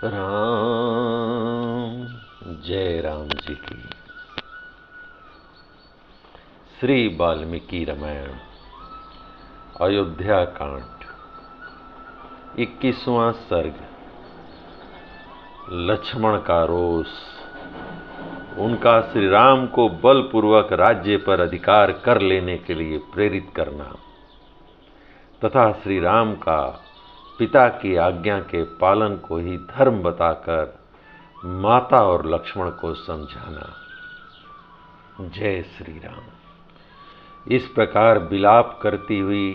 राम जय राम जी की। श्री वाल्मीकि रामायण अयोध्या कांड 21वां सर्ग। लक्ष्मण का रोष। उनका श्री राम को बलपूर्वक राज्य पर अधिकार कर लेने के लिए प्रेरित करना तथा श्री राम का पिता की आज्ञा के पालन को ही धर्म बताकर माता और लक्ष्मण को समझाना। जय श्री राम। इस प्रकार विलाप करती हुई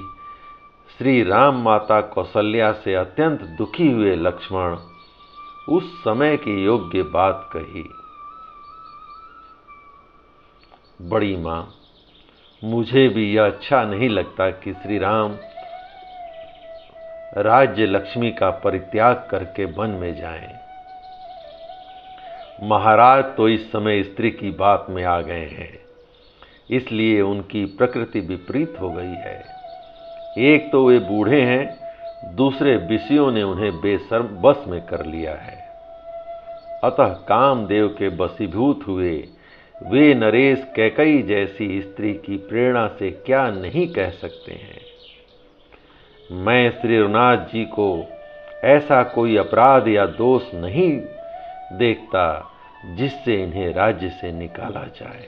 श्री राम माता कौशल्या से अत्यंत दुखी हुए लक्ष्मण उस समय की योग्य बात कही। बड़ी मां, मुझे भी यह अच्छा नहीं लगता कि श्री राम राज्य लक्ष्मी का परित्याग करके वन में जाएं। महाराज तो इस समय स्त्री की बात में आ गए हैं, इसलिए उनकी प्रकृति विपरीत हो गई है। एक तो वे बूढ़े हैं, दूसरे विषयों ने उन्हें बेशर्म बस में कर लिया है। अतः कामदेव के वशीभूत हुए वे नरेश कैकई जैसी स्त्री की प्रेरणा से क्या नहीं कह सकते हैं। मैं श्री रघुनाथ जी को ऐसा कोई अपराध या दोष नहीं देखता जिससे इन्हें राज्य से निकाला जाए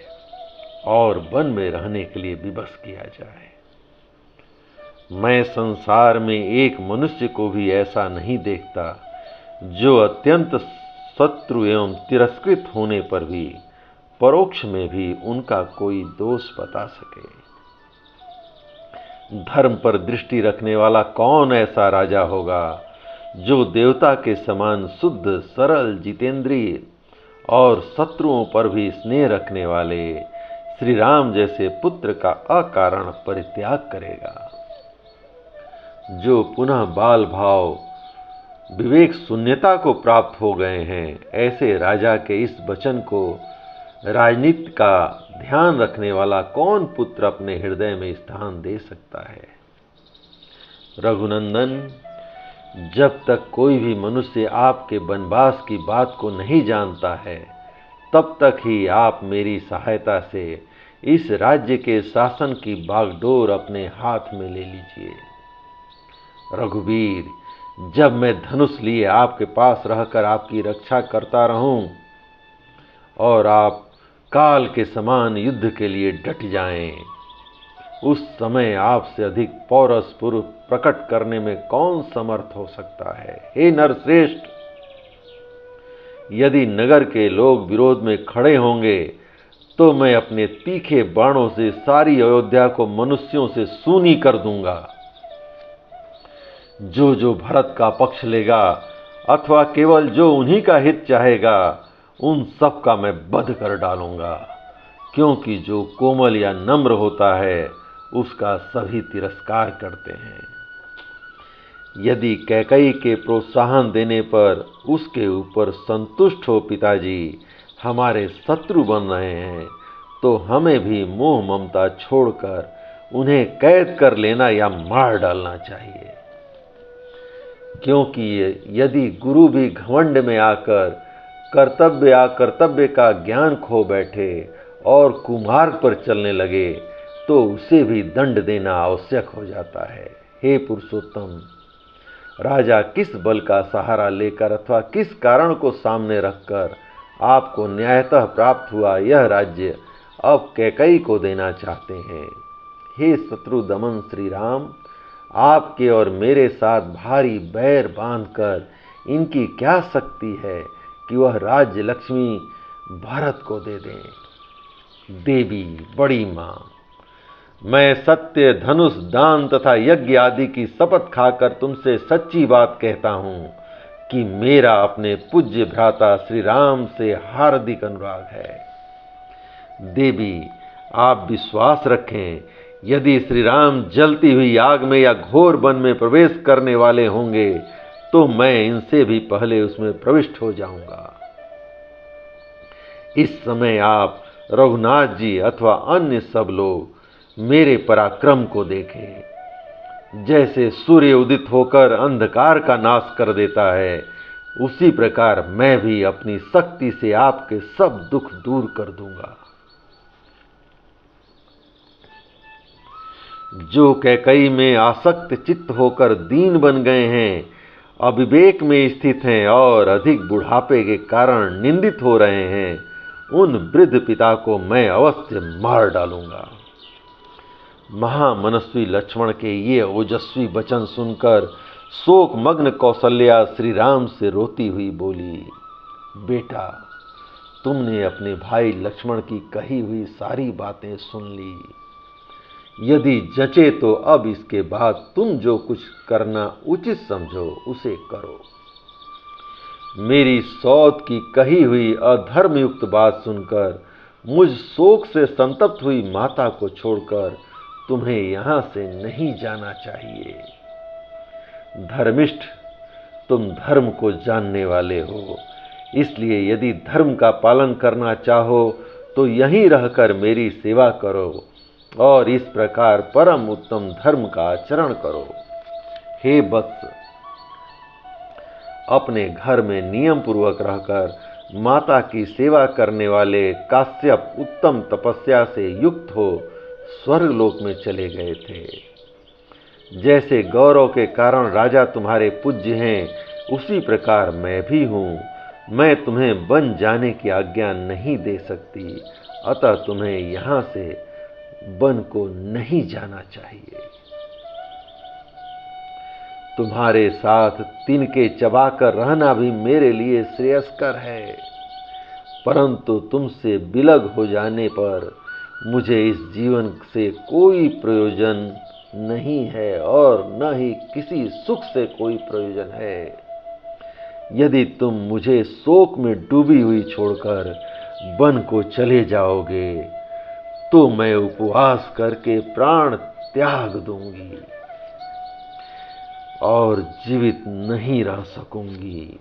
और वन में रहने के लिए विवश किया जाए। मैं संसार में एक मनुष्य को भी ऐसा नहीं देखता जो अत्यंत शत्रु एवं तिरस्कृत होने पर भी परोक्ष में भी उनका कोई दोष बता सके। धर्म पर दृष्टि रखने वाला कौन ऐसा राजा होगा जो देवता के समान शुद्ध, सरल, जितेंद्रिय और शत्रुओं पर भी स्नेह रखने वाले श्री राम जैसे पुत्र का अकारण परित्याग करेगा। जो पुनः बाल भाव, विवेक शून्यता को प्राप्त हो गए हैं, ऐसे राजा के इस वचन को राजनीति का ध्यान रखने वाला कौन पुत्र अपने हृदय में स्थान दे सकता है। रघुनंदन, जब तक कोई भी मनुष्य आपके वनवास की बात को नहीं जानता है, तब तक ही आप मेरी सहायता से इस राज्य के शासन की बागडोर अपने हाथ में ले लीजिए। रघुवीर, जब मैं धनुष लिए आपके पास रहकर आपकी रक्षा करता रहूं और आप काल के समान युद्ध के लिए डट जाएं, उस समय आपसे अधिक पौरस पुरुष प्रकट करने में कौन समर्थ हो सकता है। हे नरश्रेष्ठ, यदि नगर के लोग विरोध में खड़े होंगे तो मैं अपने तीखे बाणों से सारी अयोध्या को मनुष्यों से सूनी कर दूंगा। जो जो भरत का पक्ष लेगा अथवा केवल जो उन्हीं का हित चाहेगा, उन सब का मैं वध कर डालूंगा, क्योंकि जो कोमल या नम्र होता है उसका सभी तिरस्कार करते हैं। यदि कैकई के प्रोत्साहन देने पर उसके ऊपर संतुष्ट हो पिताजी हमारे शत्रु बन रहे हैं, तो हमें भी मोह ममता छोड़कर उन्हें कैद कर लेना या मार डालना चाहिए। क्योंकि यदि गुरु भी घमंड में आकर कर्तव्य का ज्ञान खो बैठे और कुमार्ग पर चलने लगे तो उसे भी दंड देना आवश्यक हो जाता है। हे पुरुषोत्तम, राजा किस बल का सहारा लेकर अथवा किस कारण को सामने रखकर आपको न्यायतः प्राप्त हुआ यह राज्य अब कैकई को देना चाहते हैं। हे शत्रु दमन श्री राम, आपके और मेरे साथ भारी बैर बांधकर इनकी क्या शक्ति है कि वह राज्य लक्ष्मी भरत को दे दें। देवी, बड़ी मां, मैं सत्य, धनुष, दान तथा यज्ञ आदि की शपथ खाकर तुमसे सच्ची बात कहता हूं कि मेरा अपने पूज्य भ्राता श्री राम से हार्दिक अनुराग है। देवी, आप विश्वास रखें, यदि श्री राम जलती हुई आग में या घोर वन में प्रवेश करने वाले होंगे तो मैं इनसे भी पहले उसमें प्रविष्ट हो जाऊंगा। इस समय आप रघुनाथ जी अथवा अन्य सब लोग मेरे पराक्रम को देखें। जैसे सूर्य उदित होकर अंधकार का नाश कर देता है, उसी प्रकार मैं भी अपनी शक्ति से आपके सब दुख दूर कर दूंगा। जो कैकई में आसक्त चित्त होकर दीन बन गए हैं, अविवेक में स्थित हैं और अधिक बुढ़ापे के कारण निंदित हो रहे हैं, उन वृद्ध पिता को मैं अवश्य मार डालूंगा। महामनस्वी लक्ष्मण के ये ओजस्वी वचन सुनकर शोक मग्न कौशल्या श्री राम से रोती हुई बोली, बेटा, तुमने अपने भाई लक्ष्मण की कही हुई सारी बातें सुन ली। यदि जचे तो अब इसके बाद तुम जो कुछ करना उचित समझो उसे करो। मेरी सौत की कही हुई अधर्मयुक्त बात सुनकर मुझ शोक से संतप्त हुई माता को छोड़कर तुम्हें यहां से नहीं जाना चाहिए। धर्मिष्ठ, तुम धर्म को जानने वाले हो, इसलिए यदि धर्म का पालन करना चाहो तो यहीं रहकर मेरी सेवा करो और इस प्रकार परम उत्तम धर्म का आचरण करो। हे वत्स, अपने घर में नियम पूर्वक रहकर माता की सेवा करने वाले काश्यप उत्तम तपस्या से युक्त हो स्वर्गलोक में चले गए थे। जैसे गौरव के कारण राजा तुम्हारे पूज्य हैं, उसी प्रकार मैं भी हूँ। मैं तुम्हें वन जाने की आज्ञा नहीं दे सकती, अतः तुम्हें यहाँ से वन को नहीं जाना चाहिए। तुम्हारे साथ तिनके चबाकर रहना भी मेरे लिए श्रेयस्कर है, परंतु तुमसे विलग हो जाने पर मुझे इस जीवन से कोई प्रयोजन नहीं है और न ही किसी सुख से कोई प्रयोजन है। यदि तुम मुझे शोक में डूबी हुई छोड़कर वन को चले जाओगे तो मैं उपवास करके प्राण त्याग दूंगी और जीवित नहीं रह सकूंगी।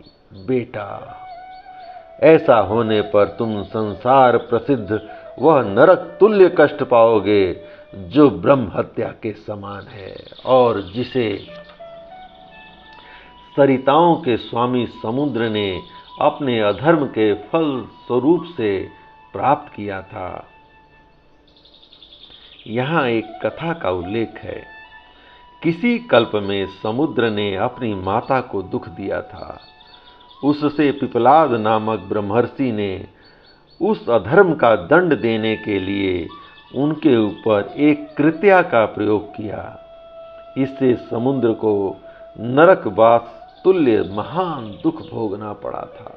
बेटा, ऐसा होने पर तुम संसार प्रसिद्ध वह नरक तुल्य कष्ट पाओगे जो ब्रह्म हत्या के समान है और जिसे सरिताओं के स्वामी समुद्र ने अपने अधर्म के फल स्वरूप से प्राप्त किया था। यहाँ एक कथा का उल्लेख है। किसी कल्प में समुद्र ने अपनी माता को दुख दिया था। उससे पिपलाद नामक ब्रह्मर्षि ने उस अधर्म का दंड देने के लिए उनके ऊपर एक कृत्या का प्रयोग किया। इससे समुद्र को नरकवास तुल्य महान दुख भोगना पड़ा था।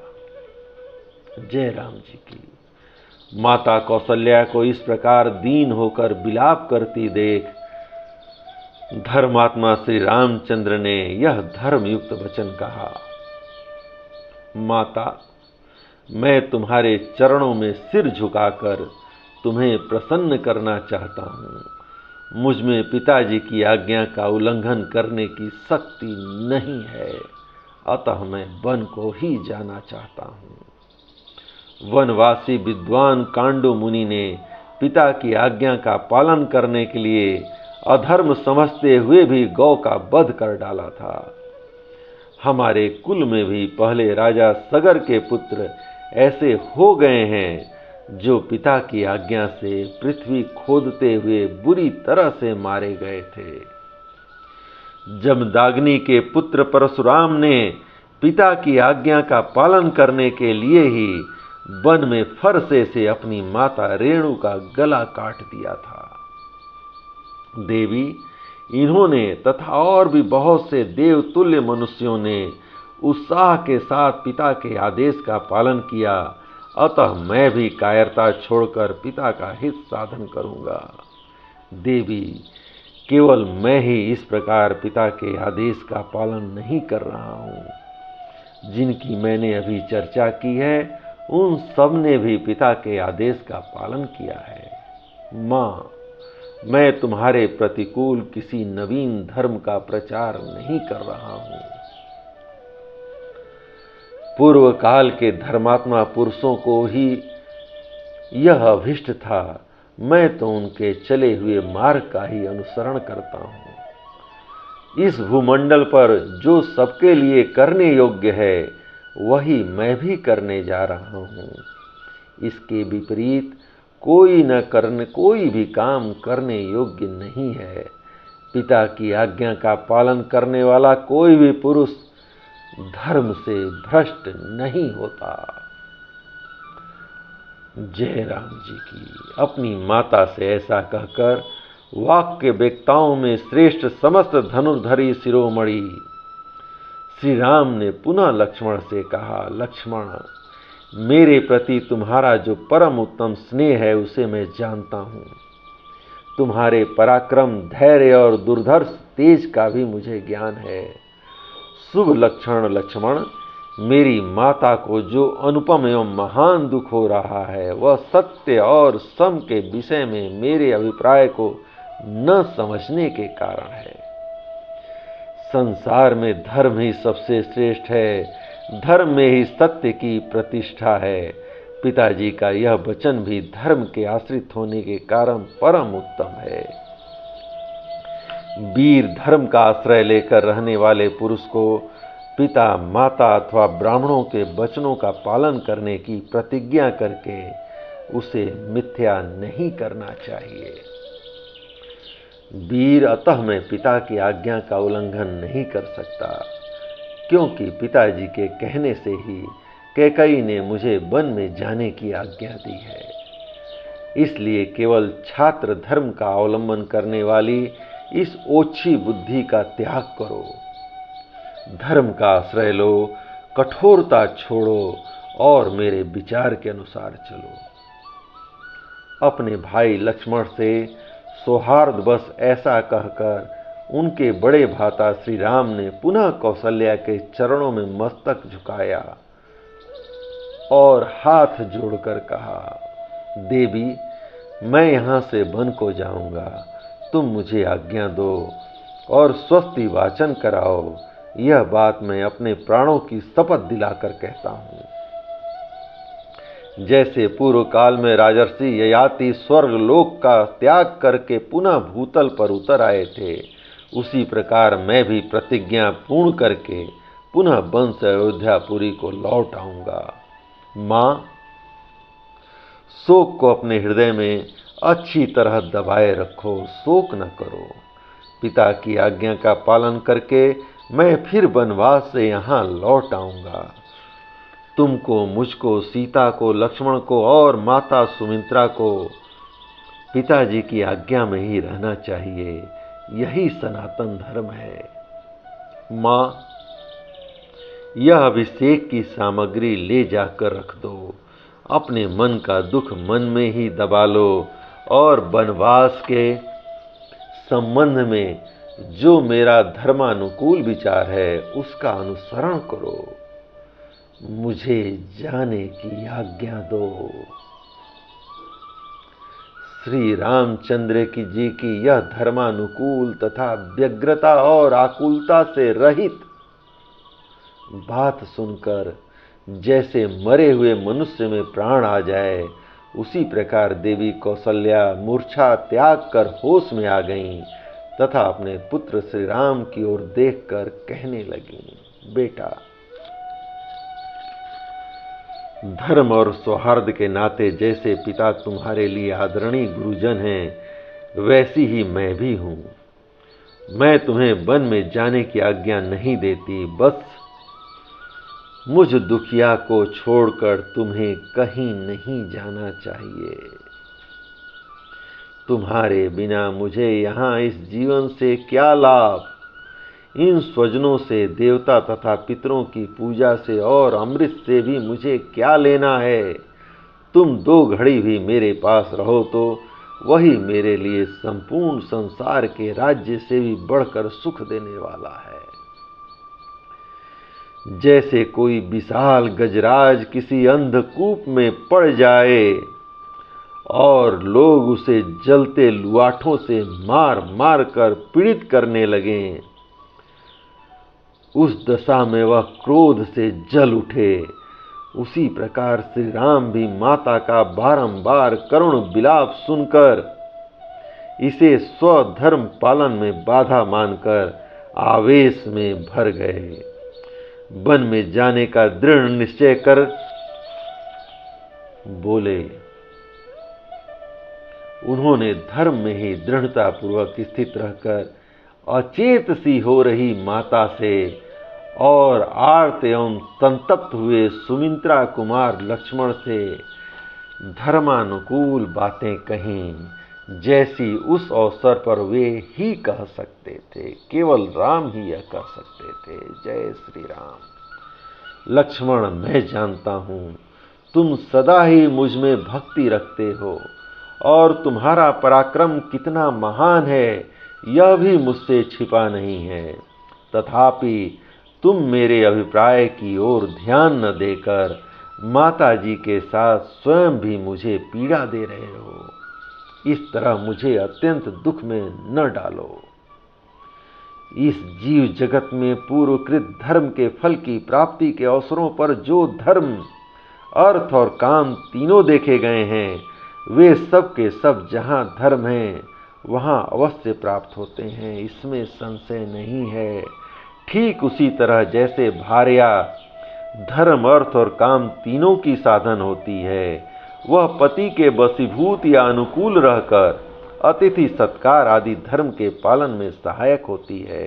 जय राम जी की। माता कौशल्या को इस प्रकार दीन होकर विलाप करती देख धर्मात्मा श्री रामचंद्र ने यह धर्मयुक्त वचन कहा, माता, मैं तुम्हारे चरणों में सिर झुकाकर तुम्हें प्रसन्न करना चाहता हूँ। मुझ में पिताजी की आज्ञा का उल्लंघन करने की शक्ति नहीं है, अतः मैं वन को ही जाना चाहता हूँ। वनवासी विद्वान कांडू मुनि ने पिता की आज्ञा का पालन करने के लिए अधर्म समझते हुए भी गौ का वध कर डाला था। हमारे कुल में भी पहले राजा सगर के पुत्र ऐसे हो गए हैं जो पिता की आज्ञा से पृथ्वी खोदते हुए बुरी तरह से मारे गए थे। जमदाग्नि के पुत्र परशुराम ने पिता की आज्ञा का पालन करने के लिए ही वन में फरसे से अपनी माता रेणु का गला काट दिया था। देवी, इन्होंने तथा और भी बहुत से देवतुल्य मनुष्यों ने उत्साह के साथ पिता के आदेश का पालन किया, अतः मैं भी कायरता छोड़कर पिता का हित साधन करूंगा। देवी, केवल मैं ही इस प्रकार पिता के आदेश का पालन नहीं कर रहा हूँ। जिनकी मैंने अभी चर्चा की है उन सब ने भी पिता के आदेश का पालन किया है। माँ, मैं तुम्हारे प्रतिकूल किसी नवीन धर्म का प्रचार नहीं कर रहा हूँ। पूर्व काल के धर्मात्मा पुरुषों को ही यह अभिष्ट था, मैं तो उनके चले हुए मार्ग का ही अनुसरण करता हूँ। इस भूमंडल पर जो सबके लिए करने योग्य है वही मैं भी करने जा रहा हूँ। इसके विपरीत कोई भी काम करने योग्य नहीं है। पिता की आज्ञा का पालन करने वाला कोई भी पुरुष धर्म से भ्रष्ट नहीं होता। जयराम जी की। अपनी माता से ऐसा कहकर वाक्य वेत्ताओं में श्रेष्ठ समस्त धनुर्धरी शिरोमणि श्री राम ने पुनः लक्ष्मण से कहा, लक्ष्मण, मेरे प्रति तुम्हारा जो परम उत्तम स्नेह है उसे मैं जानता हूँ। तुम्हारे पराक्रम, धैर्य और दुर्धर्ष तेज का भी मुझे ज्ञान है। शुभ लक्षण लक्ष्मण, मेरी माता को जो अनुपम एवं महान दुख हो रहा है वह सत्य और सम के विषय में मेरे अभिप्राय को न समझने के कारण है। संसार में धर्म ही सबसे श्रेष्ठ है, धर्म में ही सत्य की प्रतिष्ठा है। पिताजी का यह वचन भी धर्म के आश्रित होने के कारण परम उत्तम है। वीर धर्म का आश्रय लेकर रहने वाले पुरुष को पिता, माता अथवा ब्राह्मणों के वचनों का पालन करने की प्रतिज्ञा करके उसे मिथ्या नहीं करना चाहिए। वीर अतः मैं पिता की आज्ञा का उल्लंघन नहीं कर सकता, क्योंकि पिताजी के कहने से ही कैकेयी ने मुझे वन में जाने की आज्ञा दी है। इसलिए केवल छात्र धर्म का अवलंबन करने वाली इस ओछी बुद्धि का त्याग करो। धर्म का आश्रय लो, कठोरता छोड़ो और मेरे विचार के अनुसार चलो। अपने भाई लक्ष्मण से सौहार्दवश ऐसा कहकर उनके बड़े भ्राता श्री राम ने पुनः कौशल्या के चरणों में मस्तक झुकाया और हाथ जोड़कर कहा, देवी, मैं यहाँ से वन को जाऊंगा, तुम मुझे आज्ञा दो और स्वस्ति वाचन कराओ। यह बात मैं अपने प्राणों की शपथ दिलाकर कहता हूँ। जैसे पूर्व काल में राजर्षि ययाति स्वर्ग लोक का त्याग करके पुनः भूतल पर उतर आए थे, उसी प्रकार मैं भी प्रतिज्ञा पूर्ण करके पुनः वंश अयोध्यापुरी को लौट आऊंगा। माँ, शोक को अपने हृदय में अच्छी तरह दबाए रखो, शोक न करो। पिता की आज्ञा का पालन करके मैं फिर वनवास से यहाँ लौट आऊंगा। तुमको, मुझको, सीता को, लक्ष्मण को और माता सुमित्रा को पिताजी की आज्ञा में ही रहना चाहिए। यही सनातन धर्म है। माँ, यह अभिषेक की सामग्री ले जाकर रख दो। अपने मन का दुख मन में ही दबा लो और वनवास के संबंध में जो मेरा धर्मानुकूल विचार है उसका अनुसरण करो। मुझे जाने की आज्ञा दो। श्री रामचंद्र जी की यह धर्मानुकूल तथा व्यग्रता और आकुलता से रहित बात सुनकर जैसे मरे हुए मनुष्य में प्राण आ जाए, उसी प्रकार देवी कौशल्या मूर्छा त्याग कर होश में आ गईं तथा अपने पुत्र श्री राम की ओर देखकर कहने लगीं, बेटा, धर्म और सौहार्द के नाते जैसे पिता तुम्हारे लिए आदरणीय गुरुजन हैं, वैसी ही मैं भी हूँ। मैं तुम्हें वन में जाने की आज्ञा नहीं देती, बस मुझ दुखिया को छोड़कर तुम्हें कहीं नहीं जाना चाहिए। तुम्हारे बिना मुझे यहाँ इस जीवन से क्या लाभ? इन स्वजनों से, देवता तथा पितरों की पूजा से और अमृत से भी मुझे क्या लेना है? तुम 2 घड़ी भी मेरे पास रहो तो वही मेरे लिए संपूर्ण संसार के राज्य से भी बढ़कर सुख देने वाला है। जैसे कोई विशाल गजराज किसी अंधकूप में पड़ जाए और लोग उसे जलते लुआठों से मार मार कर पीड़ित करने लगें, उस दशा में वह क्रोध से जल उठे, उसी प्रकार श्री राम भी माता का बारंबार करुण विलाप सुनकर इसे स्वधर्म पालन में बाधा मानकर आवेश में भर गए। वन में जाने का दृढ़ निश्चय कर बोले। उन्होंने धर्म में ही दृढ़ता पूर्वक स्थित रहकर अचेत सी हो रही माता से और आर्त एवं संतप्त हुए सुमित्रा कुमार लक्ष्मण से धर्मानुकूल बातें कहीं, जैसी उस अवसर पर वे ही कह सकते थे। केवल राम ही यह कह सकते थे। जय श्री राम। लक्ष्मण, मैं जानता हूं तुम सदा ही मुझ में भक्ति रखते हो और तुम्हारा पराक्रम कितना महान है यह भी मुझसे छिपा नहीं है। तथापि तुम मेरे अभिप्राय की ओर ध्यान न देकर माता जी के साथ स्वयं भी मुझे पीड़ा दे रहे हो। इस तरह मुझे अत्यंत दुख में न डालो। इस जीव जगत में पूर्वकृत धर्म के फल की प्राप्ति के अवसरों पर जो धर्म, अर्थ और काम तीनों देखे गए हैं, वे सब के सब जहां धर्म है वहां अवश्य प्राप्त होते हैं, इसमें संशय नहीं है। ठीक उसी तरह जैसे भार्या धर्म, अर्थ और काम तीनों की साधन होती है, वह पति के वशीभूत या अनुकूल रहकर अतिथि सत्कार आदि धर्म के पालन में सहायक होती है।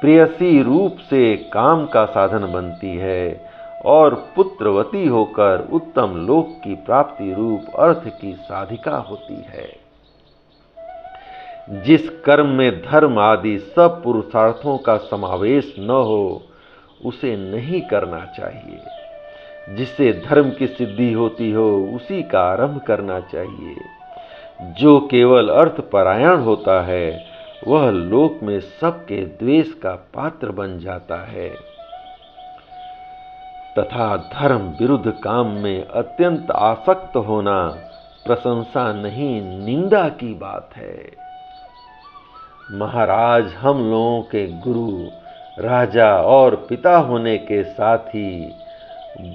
प्रेयसी रूप से काम का साधन बनती है और पुत्रवती होकर उत्तम लोक की प्राप्ति रूप अर्थ की साधिका होती है। जिस कर्म में धर्म आदि सब पुरुषार्थों का समावेश न हो उसे नहीं करना चाहिए। जिससे धर्म की सिद्धि होती हो उसी का आरंभ करना चाहिए। जो केवल अर्थपरायण होता है वह लोक में सबके द्वेष का पात्र बन जाता है तथा धर्म विरुद्ध काम में अत्यंत आसक्त होना प्रशंसा नहीं निंदा की बात है। महाराज, हम लोगों के गुरु, राजा और पिता होने के साथ ही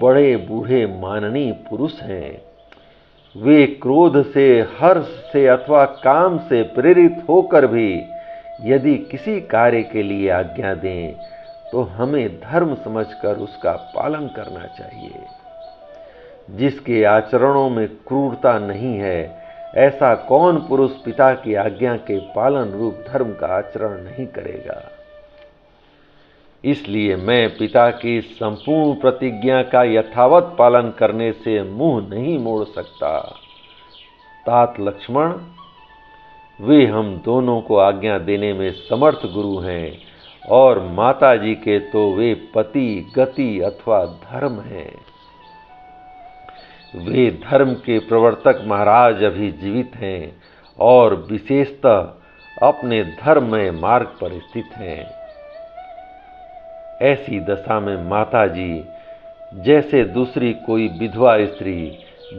बड़े बूढ़े माननीय पुरुष हैं। वे क्रोध से, हर्ष से अथवा काम से प्रेरित होकर भी यदि किसी कार्य के लिए आज्ञा दें तो हमें धर्म समझकर उसका पालन करना चाहिए। जिसके आचरणों में क्रूरता नहीं है, ऐसा कौन पुरुष पिता की आज्ञा के पालन रूप धर्म का आचरण नहीं करेगा। इसलिए मैं पिता की संपूर्ण प्रतिज्ञा का यथावत पालन करने से मुंह नहीं मोड़ सकता। तात लक्ष्मण, वे हम दोनों को आज्ञा देने में समर्थ गुरु हैं और माता जी के तो वे पति, गति अथवा धर्म हैं। वे धर्म के प्रवर्तक महाराज अभी जीवित हैं और विशेषतः अपने धर्ममय मार्ग पर स्थित हैं। ऐसी दशा में माता जी जैसे दूसरी कोई विधवा स्त्री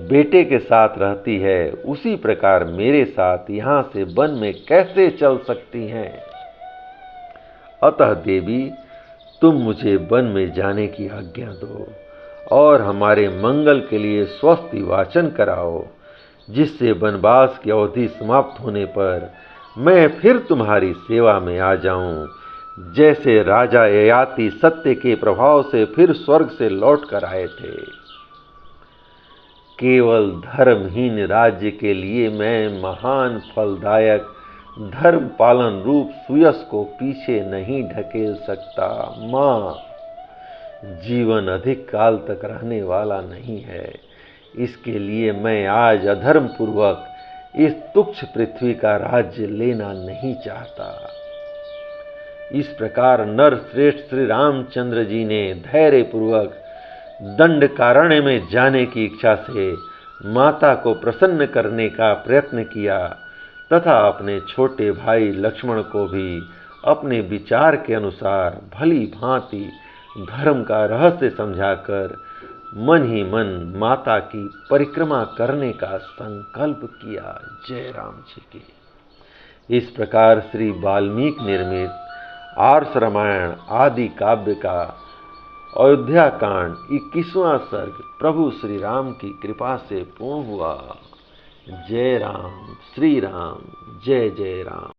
बेटे के साथ रहती है, उसी प्रकार मेरे साथ यहाँ से वन में कैसे चल सकती हैं। अतः देवी, तुम मुझे वन में जाने की आज्ञा दो और हमारे मंगल के लिए स्वस्ति वाचन कराओ, जिससे वनवास की अवधि समाप्त होने पर मैं फिर तुम्हारी सेवा में आ जाऊं, जैसे राजा ययाति सत्य के प्रभाव से फिर स्वर्ग से लौट कर आए थे। केवल धर्महीन राज्य के लिए मैं महान फलदायक धर्म पालन रूप सुयश को पीछे नहीं ढकेल सकता। माँ, जीवन अधिक काल तक रहने वाला नहीं है, इसके लिए मैं आज अधर्म पूर्वक इस तुच्छ पृथ्वी का राज्य लेना नहीं चाहता। इस प्रकार नर श्रेष्ठ श्री रामचंद्र जी ने धैर्य पूर्वक दंडकारण्य में जाने की इच्छा से माता को प्रसन्न करने का प्रयत्न किया तथा अपने छोटे भाई लक्ष्मण को भी अपने विचार के अनुसार भली भांति धर्म का रहस्य समझाकर मन ही मन माता की परिक्रमा करने का संकल्प किया। जय राम जी की। इस प्रकार श्री वाल्मीकि निर्मित आर्ष रामायण आदि काव्य का अयोध्या कांड 21वां सर्ग प्रभु श्री राम की कृपा से पूर्ण हुआ। जय राम, श्री राम, जय जय राम।